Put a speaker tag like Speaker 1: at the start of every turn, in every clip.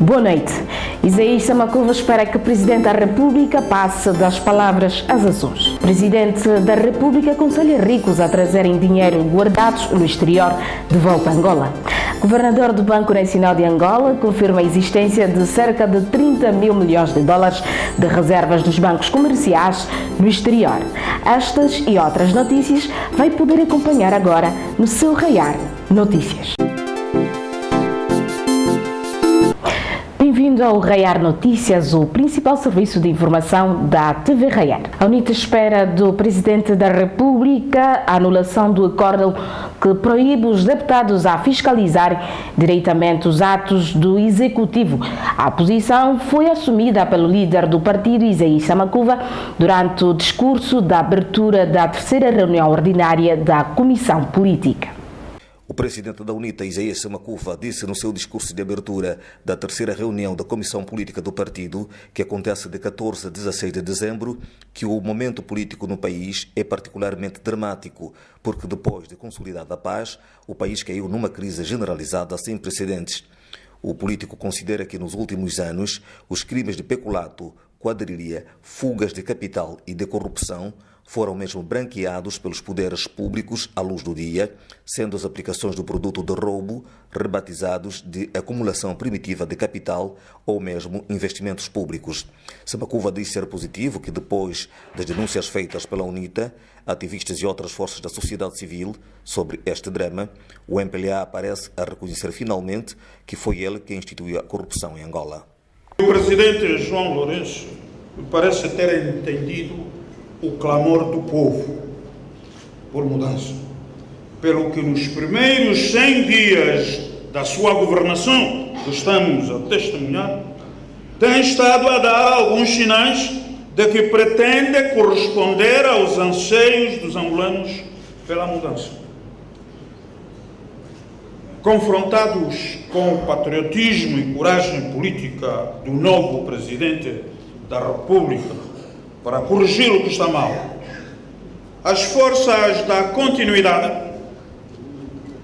Speaker 1: Boa noite. Isaías Samakuva espera que o Presidente da República passe das palavras às ações. O Presidente da República aconselha ricos a trazerem dinheiro guardados no exterior de volta a Angola. O governador do Banco Nacional de Angola confirma a existência de cerca de 30 mil milhões de dólares de reservas dos bancos comerciais no exterior. Estas e outras notícias vai poder acompanhar agora no seu Raiar Notícias. Bem-vindo ao Raiar Notícias, o principal serviço de informação da TV Raiar. A UNITA espera do Presidente da República a anulação do acordo que proíbe os deputados a fiscalizarem diretamente os atos do Executivo. A posição foi assumida pelo líder do partido, Isaías Samakuva, durante o discurso da abertura da terceira reunião ordinária da Comissão Política.
Speaker 2: O presidente da UNITA, Isaías Samakuva, disse no seu discurso de abertura da terceira reunião da Comissão Política do partido, que acontece de 14 a 16 de dezembro, que o momento político no país é particularmente dramático, porque depois de consolidada a paz, o país caiu numa crise generalizada sem precedentes. O político considera que nos últimos anos os crimes de peculato, quadrilha, fugas de capital e de corrupção foram mesmo branqueados pelos poderes públicos à luz do dia, sendo as aplicações do produto de roubo rebatizados de acumulação primitiva de capital ou mesmo investimentos públicos. Samakuva disse ser positivo que depois das denúncias feitas pela UNITA, ativistas e outras forças da sociedade civil sobre este drama, o MPLA parece a reconhecer finalmente que foi ele que instituiu a corrupção em Angola.
Speaker 3: O presidente João Lourenço parece ter entendido o clamor do povo por mudança, pelo que nos primeiros 100 dias da sua governação, que estamos a testemunhar, tem estado a dar alguns sinais de que pretende corresponder aos anseios dos angolanos pela mudança. Confrontados com o patriotismo e coragem política do novo Presidente da República para corrigir o que está mal, as forças da continuidade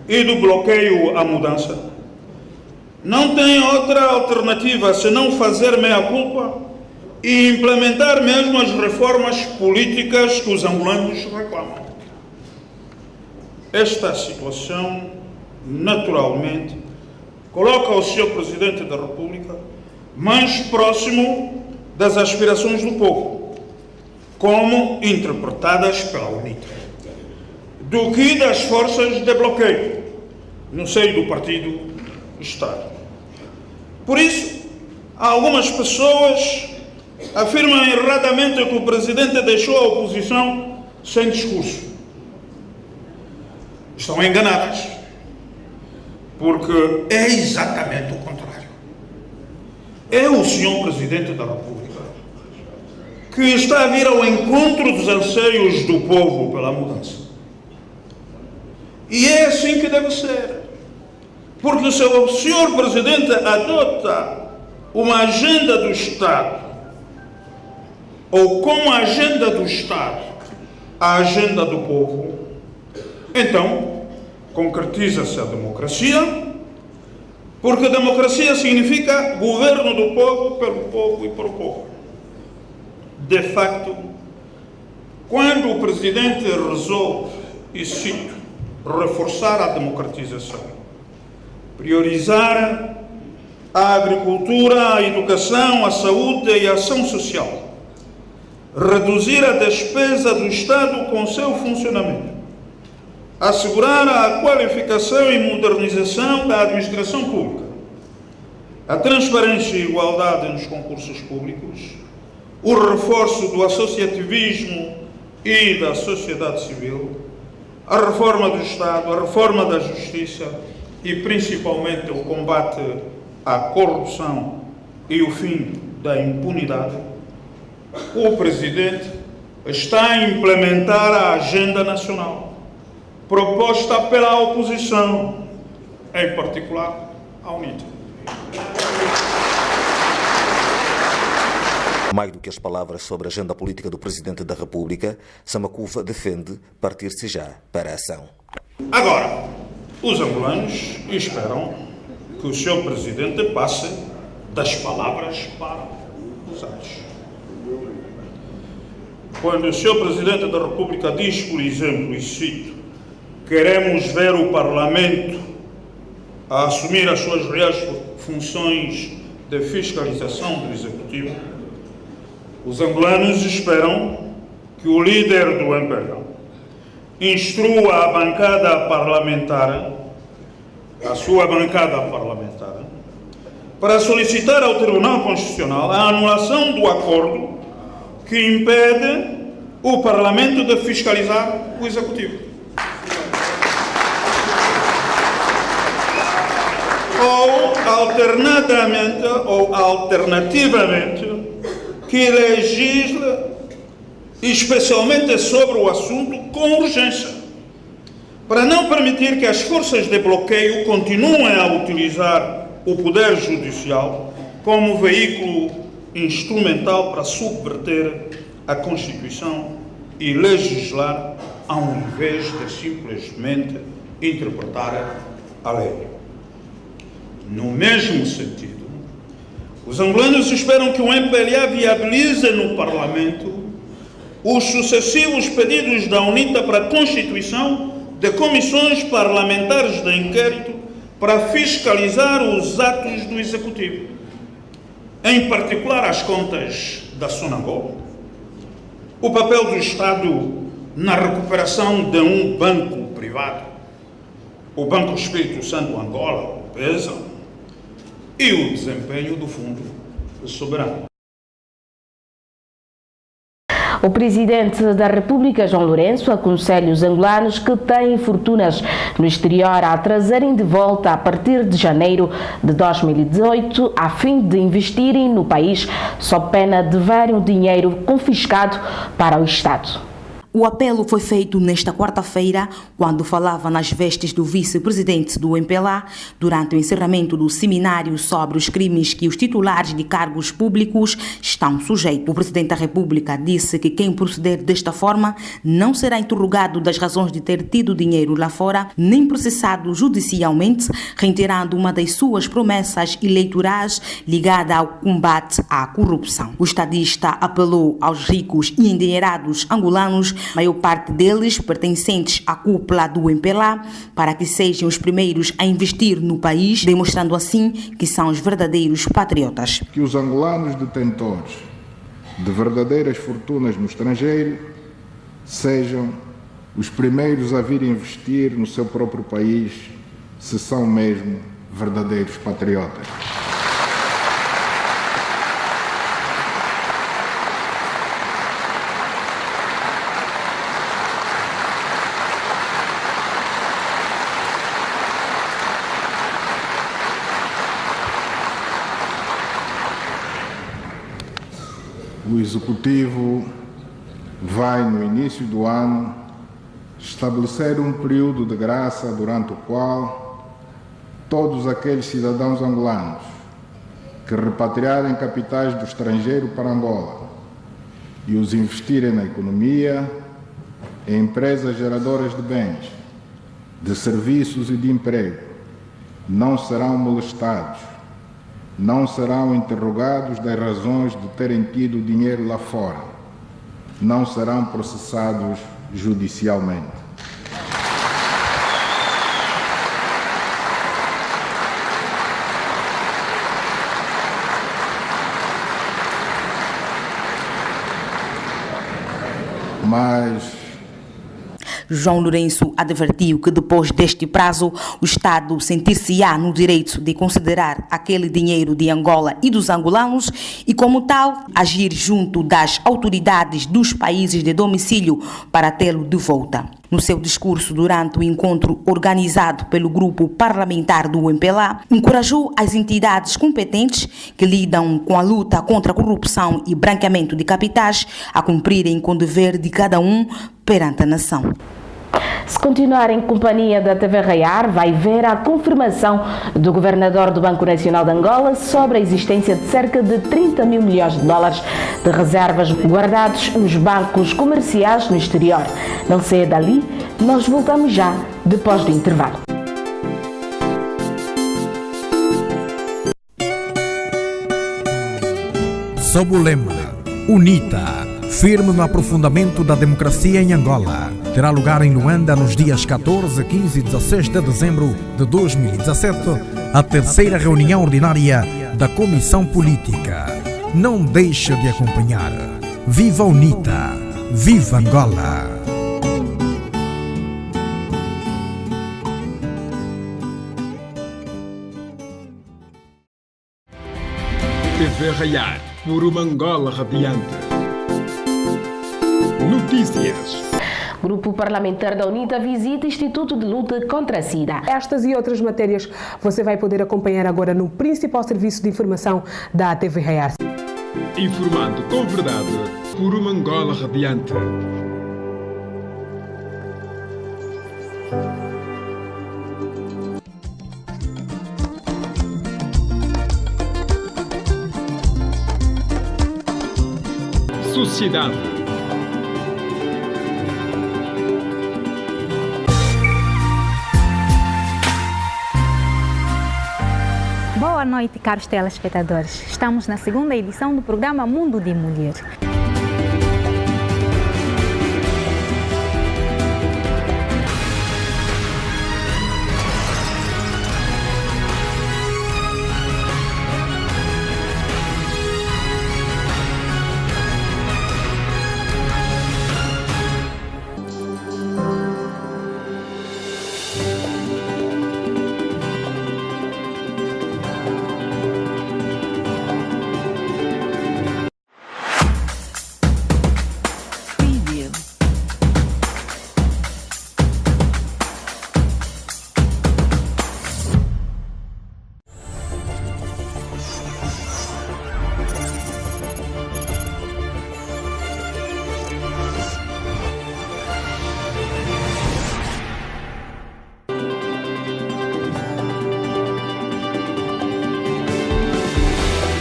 Speaker 3: e do bloqueio à mudança não têm outra alternativa senão fazer meia-culpa e implementar mesmo as reformas políticas que os angolanos reclamam. Esta situação, naturalmente, coloca o Sr. Presidente da República mais próximo das aspirações do povo, como interpretadas pela UNITA, do que das forças de bloqueio no seio do partido Estado. Por isso, algumas pessoas afirmam erradamente que o Presidente deixou a oposição sem discurso. Estão enganadas, porque é exatamente o contrário. É o Sr. Presidente da República que está a vir ao encontro dos anseios do povo pela mudança. E é assim que deve ser. Porque se o Sr. Presidente adota uma agenda do Estado, ou como agenda do Estado, a agenda do povo, então concretiza-se a democracia, porque democracia significa governo do povo, pelo povo e para o povo. De facto, quando o Presidente resolve, e cito, reforçar a democratização, priorizar a agricultura, a educação, a saúde e a ação social, reduzir a despesa do Estado com seu funcionamento, assegurar a qualificação e modernização da administração pública, a transparência e igualdade nos concursos públicos, o reforço do associativismo e da sociedade civil, a reforma do Estado, a reforma da Justiça e principalmente o combate à corrupção e o fim da impunidade, o Presidente está a implementar a agenda nacional proposta pela oposição, em particular a UNITA.
Speaker 2: Mais do que as palavras sobre a agenda política do Presidente da República, Samakuva defende partir-se já para a ação.
Speaker 3: Agora, os angolanos esperam que o Sr. Presidente passe das palavras para os atos. Quando o Sr. Presidente da República diz, por exemplo, e cito, queremos ver o Parlamento a assumir as suas reais funções de fiscalização do Executivo, os angolanos esperam que o líder do MPLA instrua a bancada parlamentar, a sua bancada parlamentar, para solicitar ao Tribunal Constitucional a anulação do acordo que impede o Parlamento de fiscalizar o Executivo. Ou alternativamente, que legisle especialmente sobre o assunto com urgência, para não permitir que as forças de bloqueio continuem a utilizar o Poder Judicial como veículo instrumental para subverter a Constituição e legislar ao invés de simplesmente interpretar a lei. No mesmo sentido, os angolanos esperam que o MPLA viabilize no Parlamento os sucessivos pedidos da UNITA para a constituição de comissões parlamentares de inquérito para fiscalizar os atos do Executivo, em particular as contas da Sonangol, o papel do Estado na recuperação de um banco privado, o Banco Espírito Santo Angola, o PESA, e o desempenho do Fundo Soberano.
Speaker 1: O presidente da República, João Lourenço, aconselha os angolanos que têm fortunas no exterior a trazerem de volta a partir de janeiro de 2018, a fim de investirem no país, sob pena de verem o dinheiro confiscado para o Estado.
Speaker 4: O apelo foi feito nesta quarta-feira, quando falava nas vestes do vice-presidente do MPLA, durante o encerramento do seminário sobre os crimes que os titulares de cargos públicos estão sujeitos. O presidente da República disse que quem proceder desta forma não será interrogado das razões de ter tido dinheiro lá fora, nem processado judicialmente, reiterando uma das suas promessas eleitorais ligada ao combate à corrupção. O estadista apelou aos ricos e endinheirados angolanos, maior parte deles pertencentes à cúpula do MPLA, para que sejam os primeiros a investir no país, demonstrando assim que são os verdadeiros patriotas.
Speaker 5: Que os angolanos detentores de verdadeiras fortunas no estrangeiro sejam os primeiros a vir investir no seu próprio país, se são mesmo verdadeiros patriotas. O Executivo vai, no início do ano, estabelecer um período de graça durante o qual todos aqueles cidadãos angolanos que repatriarem capitais do estrangeiro para Angola e os investirem na economia, em empresas geradoras de bens, de serviços e de emprego, não serão molestados, não serão interrogados das razões de terem tido dinheiro lá fora, não serão processados judicialmente. Mas
Speaker 4: João Lourenço advertiu que depois deste prazo, o Estado sentir-se-á no direito de considerar aquele dinheiro de Angola e dos angolanos e, como tal, agir junto das autoridades dos países de domicílio para tê-lo de volta. No seu discurso durante o encontro organizado pelo grupo parlamentar do MPLA, encorajou as entidades competentes que lidam com a luta contra a corrupção e branqueamento de capitais a cumprirem com o dever de cada um perante a nação.
Speaker 1: Se continuar em companhia da TV Raiar, vai ver a confirmação do governador do Banco Nacional de Angola sobre a existência de cerca de 30 mil milhões de dólares de reservas guardados nos bancos comerciais no exterior. Não saia dali, nós voltamos já depois do intervalo.
Speaker 6: sob o lema UNITA, firme no aprofundamento da democracia em Angola, terá lugar em Luanda nos dias 14, 15 e 16 de dezembro de 2017, a terceira reunião ordinária da Comissão Política. Não deixe de acompanhar. Viva a UNITA! Viva Angola!
Speaker 7: TV Raiar, por uma Angola radiante. Notícias.
Speaker 1: Grupo Parlamentar da UNITA visita Instituto de Luta contra a SIDA.
Speaker 8: Estas e outras matérias você vai poder acompanhar agora no principal serviço de informação da TV Raiar.
Speaker 7: Informando com verdade por uma Angola radiante. Sociedade.
Speaker 9: Boa noite, caros telespectadores. Estamos na segunda edição do programa Mundo de Mulher.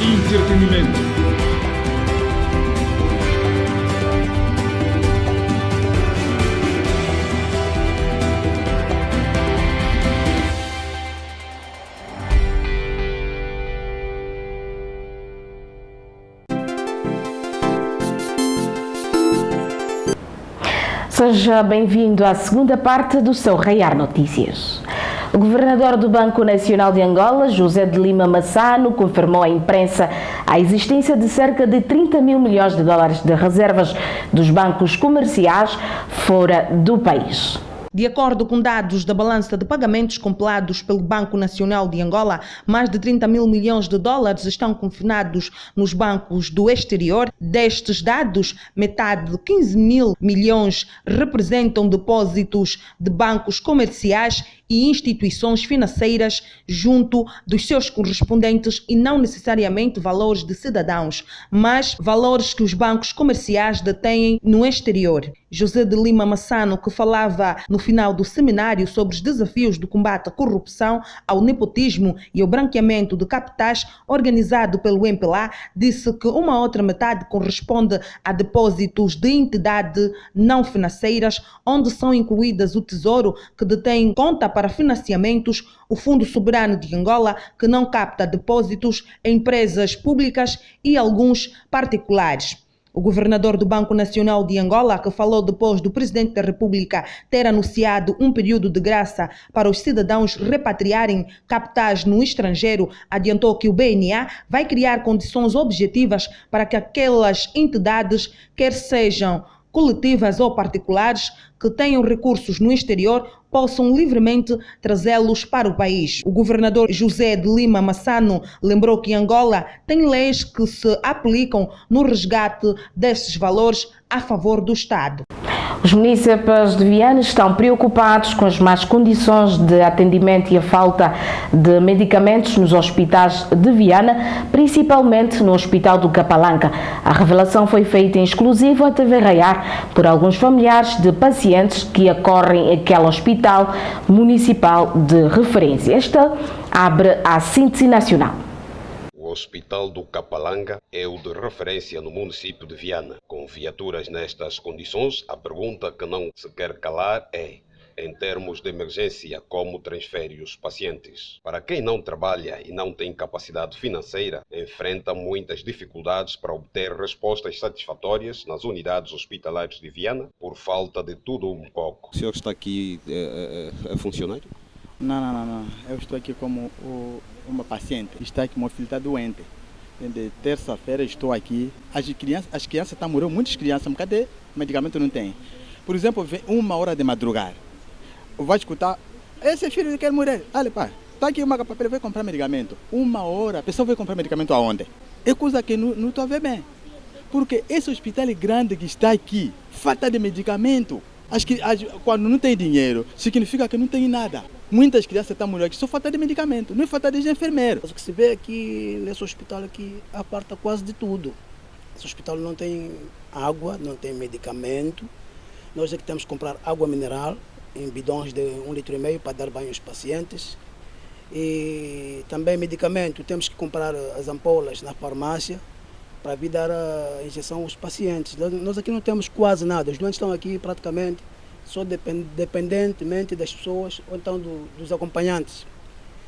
Speaker 7: Entretenimento.
Speaker 1: Seja bem-vindo à segunda parte do seu Raiar Notícias. O governador do Banco Nacional de Angola, José de Lima Massano, confirmou à imprensa a existência de cerca de 30 mil milhões de dólares de reservas dos bancos comerciais fora do país.
Speaker 4: De acordo com dados da balança de pagamentos compilados pelo Banco Nacional de Angola, mais de 30 mil milhões de dólares estão confinados nos bancos do exterior. Destes dados, metade de 15 mil milhões representam depósitos de bancos comerciais e instituições financeiras junto dos seus correspondentes e não necessariamente valores de cidadãos, mas valores que os bancos comerciais detêm no exterior. José de Lima Massano, que falava no final do seminário sobre os desafios do combate à corrupção, ao nepotismo e ao branqueamento de capitais organizado pelo MPLA, disse que uma outra metade corresponde a depósitos de entidades não financeiras, onde são incluídas o Tesouro, que detém conta para financiamentos, o Fundo Soberano de Angola, que não capta depósitos, empresas públicas e alguns particulares. O governador do Banco Nacional de Angola, que falou depois do Presidente da República ter anunciado um período de graça para os cidadãos repatriarem capitais no estrangeiro, adiantou que o BNA vai criar condições objetivas para que aquelas entidades, quer sejam coletivas ou particulares, que tenham recursos no exterior, possam livremente trazê-los para o país. O governador José de Lima Massano lembrou que Angola tem leis que se aplicam no resgate desses valores a favor do Estado.
Speaker 1: Os municípios de Viana estão preocupados com as más condições de atendimento e a falta de medicamentos nos hospitais de Viana, principalmente no Hospital do Capalanca. A revelação foi feita em exclusivo à TV Raiar por alguns familiares de pacientes que acorrem àquele hospital municipal de referência. Esta abre a síntese nacional.
Speaker 10: O Hospital do Capalanga é o de referência no município de Viana. Com viaturas nestas condições, a pergunta que não se quer calar é: em termos de emergência, como transferir os pacientes. Para quem não trabalha e não tem capacidade financeira, enfrenta muitas dificuldades para obter respostas satisfatórias nas unidades hospitalares de Viana, por falta de tudo um pouco.
Speaker 11: O senhor está aqui a funcionário?
Speaker 12: Não. Eu estou aqui como uma paciente. Está aqui, meu filho está doente. De terça-feira estou aqui. As crianças estão morrendo, muitas crianças, mas cadê? Medicamento não tem. Por exemplo, vem 1h de madrugada. Vai escutar, esse filho quer morrer. Olha, pá, está aqui uma papel, vai comprar medicamento. 1h, a pessoa vai comprar medicamento aonde? É coisa que não estou a ver bem. Porque esse hospital grande que está aqui, falta de medicamento. Quando não tem dinheiro, significa que não tem nada. Muitas crianças estão morrendo aqui, só falta de medicamento, não é falta de enfermeiro.
Speaker 13: O que se vê aqui nesse hospital aqui, aparta quase de tudo. Esse hospital não tem água, não tem medicamento. Nós é que temos que comprar água mineral em bidões de 1,5 litro para dar banho aos pacientes. E também medicamento, temos que comprar as ampolas na farmácia para vir dar a injeção aos pacientes. Nós aqui não temos quase nada, os doentes estão aqui praticamente só dependentemente das pessoas ou então dos acompanhantes.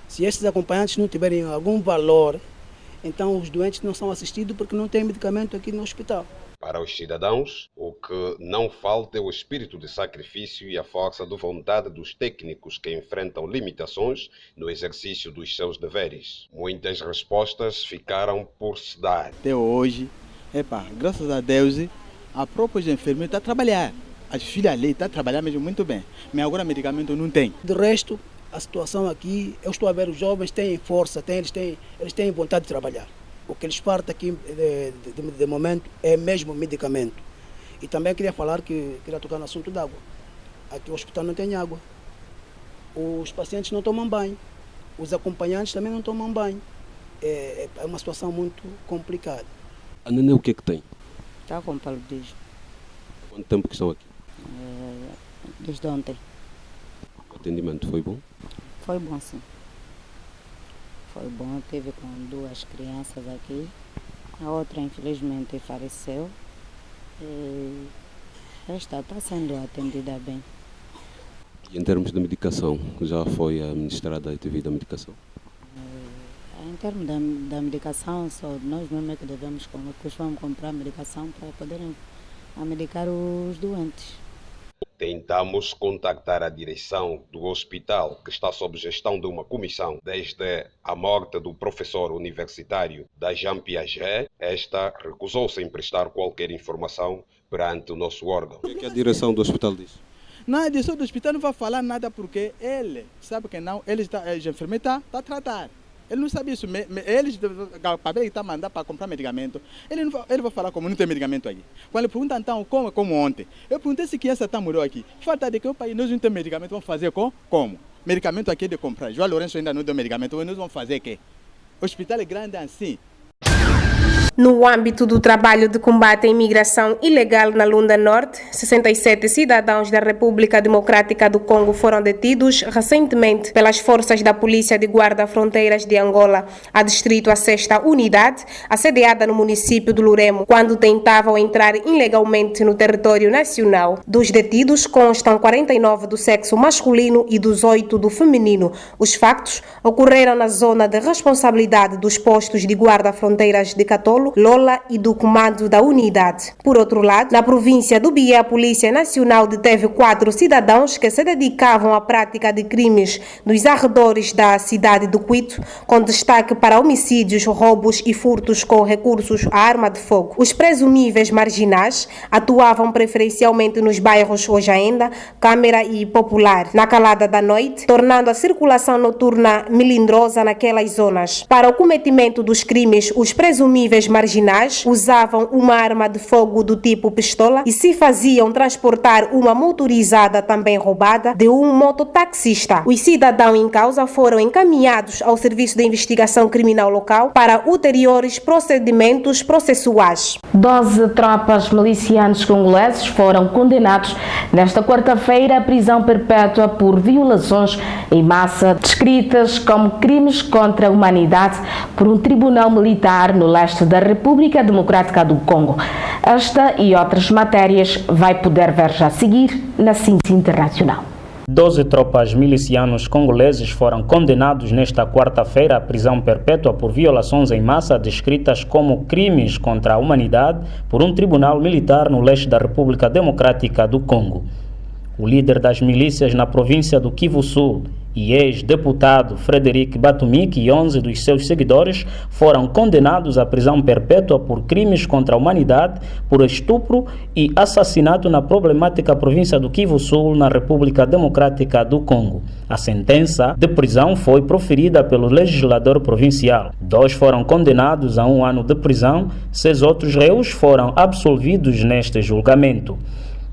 Speaker 13: Se esses acompanhantes não tiverem algum valor, então os doentes não são assistidos porque não tem medicamento aqui no hospital.
Speaker 10: Para os cidadãos, o que não falta é o espírito de sacrifício e a força de vontade dos técnicos que enfrentam limitações no exercício dos seus deveres. Muitas respostas ficaram por se dar.
Speaker 12: Até hoje, graças a Deus, a própria enfermeira está a trabalhar. As filhas ali estão a trabalhar mesmo muito bem, mas agora medicamento não tem.
Speaker 13: De resto, a situação aqui, eu estou a ver os jovens têm força, eles têm vontade de trabalhar. O que eles faltam aqui de momento é mesmo medicamento. E também queria tocar no assunto da água. Aqui o hospital não tem água. Os pacientes não tomam banho. Os acompanhantes também não tomam banho. É uma situação muito complicada.
Speaker 11: A neném o que é que tem?
Speaker 14: Está com paludismo.
Speaker 11: Quanto tempo que estão aqui?
Speaker 14: Desde ontem.
Speaker 11: O atendimento foi bom?
Speaker 14: Foi bom, sim. Foi bom, teve com 2 crianças aqui. A outra, infelizmente, faleceu. E esta está sendo atendida bem.
Speaker 11: E em termos de medicação, já foi administrada a devida medicação?
Speaker 14: Em termos da medicação, só nós mesmos é que devemos comprar medicação para poderem medicar os doentes.
Speaker 10: Tentamos contactar a direção do hospital, que está sob gestão de uma comissão desde a morte do professor universitário da Jean Piaget. Esta recusou-se a prestar qualquer informação perante o nosso órgão.
Speaker 11: O que a direção do hospital diz?
Speaker 12: Não, a direção do hospital não vai falar nada porque ele sabe que não, a enfermeira está a tratar. Ele não sabe isso, eles, o papel que está a mandar para comprar medicamento, ele vai falar como não tem medicamento aqui. Quando ele pergunta então como ontem, eu perguntei se criança está morrendo aqui. Falta de que o país nós não temos medicamento, vamos fazer como? Medicamento aqui é de comprar. João Lourenço ainda não deu medicamento, nós vamos fazer o quê? O hospital é grande assim.
Speaker 1: No âmbito do trabalho de combate à imigração ilegal na Lunda Norte, 67 cidadãos da República Democrática do Congo foram detidos recentemente pelas forças da Polícia de Guarda-Fronteiras de Angola, a distrito a 6ª unidade, assediada no município de Luremo, quando tentavam entrar ilegalmente no território nacional. Dos detidos constam 49 do sexo masculino e 18 do feminino. Os factos ocorreram na zona de responsabilidade dos postos de guarda-fronteiras de Catolo, Lola e do comando da unidade. Por outro lado, na província do Bié, a Polícia Nacional deteve 4 cidadãos que se dedicavam à prática de crimes nos arredores da cidade de Quito, com destaque para homicídios, roubos e furtos com recursos à arma de fogo. Os presumíveis marginais atuavam preferencialmente nos bairros Ojaenda, Câmara e Popular, na calada da noite, tornando a circulação noturna melindrosa naquelas zonas. Para o cometimento dos crimes, os presumíveis marginais usavam uma arma de fogo do tipo pistola e se faziam transportar uma motorizada também roubada de um mototaxista. Os cidadãos em causa foram encaminhados ao Serviço de Investigação Criminal Local para ulteriores procedimentos processuais. 12 tropas milicianos congoleses foram condenados nesta quarta-feira à prisão perpétua por violações em massa descritas como crimes contra a humanidade por um tribunal militar no leste da República Democrática do Congo. Esta e outras matérias vai poder ver já a seguir na Síntese Internacional.
Speaker 15: 12 tropas milicianos congoleses foram condenados nesta quarta-feira à prisão perpétua por violações em massa descritas como crimes contra a humanidade por um tribunal militar no leste da República Democrática do Congo. O líder das milícias na província do Kivu Sul e ex-deputado Frederic Batumik e 11 dos seus seguidores foram condenados à prisão perpétua por crimes contra a humanidade, por estupro e assassinato na problemática província do Kivu Sul, na República Democrática do Congo. A sentença de prisão foi proferida pelo legislador provincial. 2 foram condenados a 1 ano de prisão, 6 outros réus foram absolvidos neste julgamento.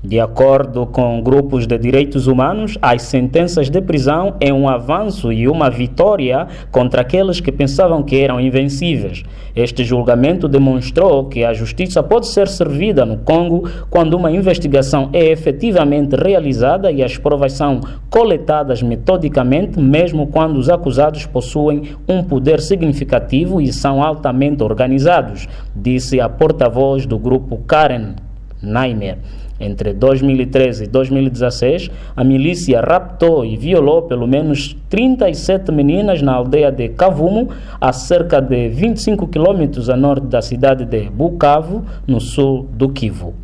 Speaker 15: De acordo com grupos de direitos humanos, as sentenças de prisão é um avanço e uma vitória contra aqueles que pensavam que eram invencíveis. Este julgamento demonstrou que a justiça pode ser servida no Congo quando uma investigação é efetivamente realizada e as provas são coletadas metodicamente, mesmo quando os acusados possuem um poder significativo e são altamente organizados, disse a porta-voz do grupo Karen Naimer. Entre 2013 e 2016, a milícia raptou e violou pelo menos 37 meninas na aldeia de Kavumu, a cerca de 25 quilômetros a norte da cidade de Bukavu, no sul do Kivu.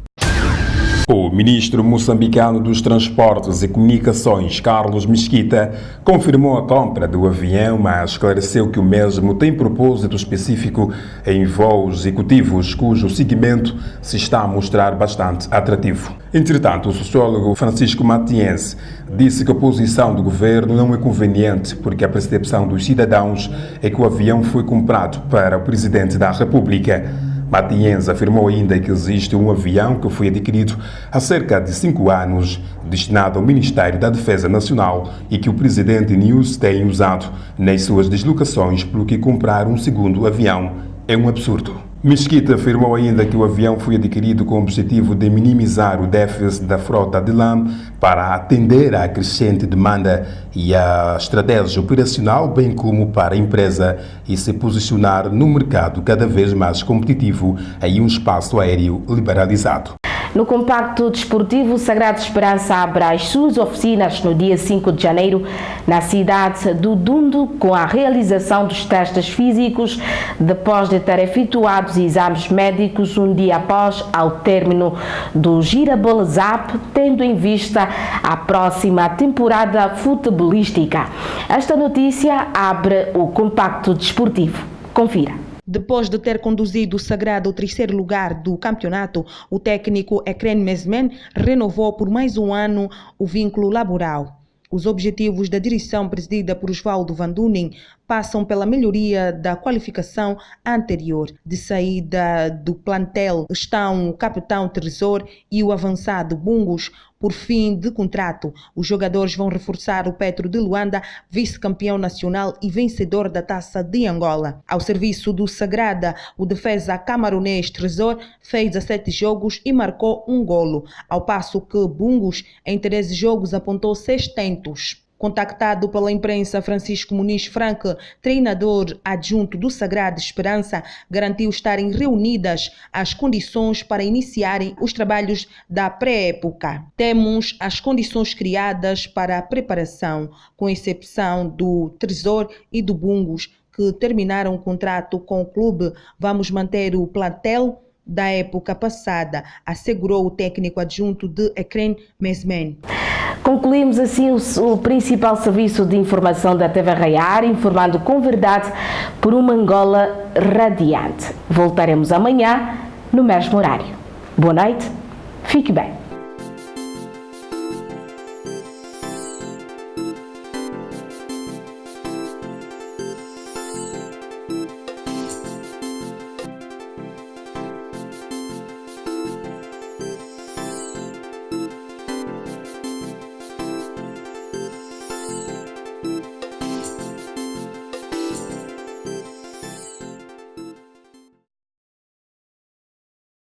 Speaker 16: O ministro moçambicano dos Transportes e Comunicações, Carlos Mesquita, confirmou a compra do avião, mas esclareceu que o mesmo tem propósito específico em voos executivos, cujo segmento se está a mostrar bastante atrativo. Entretanto, o sociólogo Francisco Matiense disse que a posição do governo não é conveniente, porque a percepção dos cidadãos é que o avião foi comprado para o presidente da República. Matiense afirmou ainda que existe um avião que foi adquirido há cerca de 5 anos, destinado ao Ministério da Defesa Nacional e que o presidente News tem usado nas suas deslocações, pelo que comprar um segundo avião é um absurdo. Mesquita afirmou ainda que o avião foi adquirido com o objetivo de minimizar o déficit da frota de LAM para atender à crescente demanda e à estratégia operacional, bem como para a empresa e se posicionar no mercado cada vez mais competitivo em um espaço aéreo liberalizado.
Speaker 1: No compacto desportivo, o Sagrado Esperança abre as suas oficinas no dia 5 de janeiro na cidade do Dundo, com a realização dos testes físicos depois de ter efetuado exames médicos um dia após ao término do Girabolezap, tendo em vista a próxima temporada futebolística. Esta notícia abre o compacto desportivo. Confira.
Speaker 4: Depois de ter conduzido o Sagrado ao 3º lugar do campeonato, o técnico Ekren Mesmen renovou por mais um ano o vínculo laboral. Os objetivos da direção presidida por Osvaldo Van Dunen passam pela melhoria da qualificação anterior. De saída do plantel estão o capitão Tresor e o avançado Bungos por fim de contrato. Os jogadores vão reforçar o Petro de Luanda, vice-campeão nacional e vencedor da Taça de Angola. Ao serviço do Sagrada, o defesa camaronês Tresor fez 17 jogos e marcou um golo, ao passo que Bungos, em 13 jogos, apontou 6 tentos. Contactado pela imprensa, Francisco Muniz Franco, treinador adjunto do Sagrado Esperança, garantiu estarem reunidas as condições para iniciarem os trabalhos da pré-época. Temos as condições criadas para a preparação, com exceção do Tresor e do Bungos, que terminaram o contrato com o clube. Vamos manter o plantel da época passada, assegurou o técnico adjunto de Ekren Mesmen.
Speaker 1: Concluímos assim o principal serviço de informação da TV Raiar, informando com verdade por uma Angola radiante. Voltaremos amanhã no mesmo horário. Boa noite, fique bem.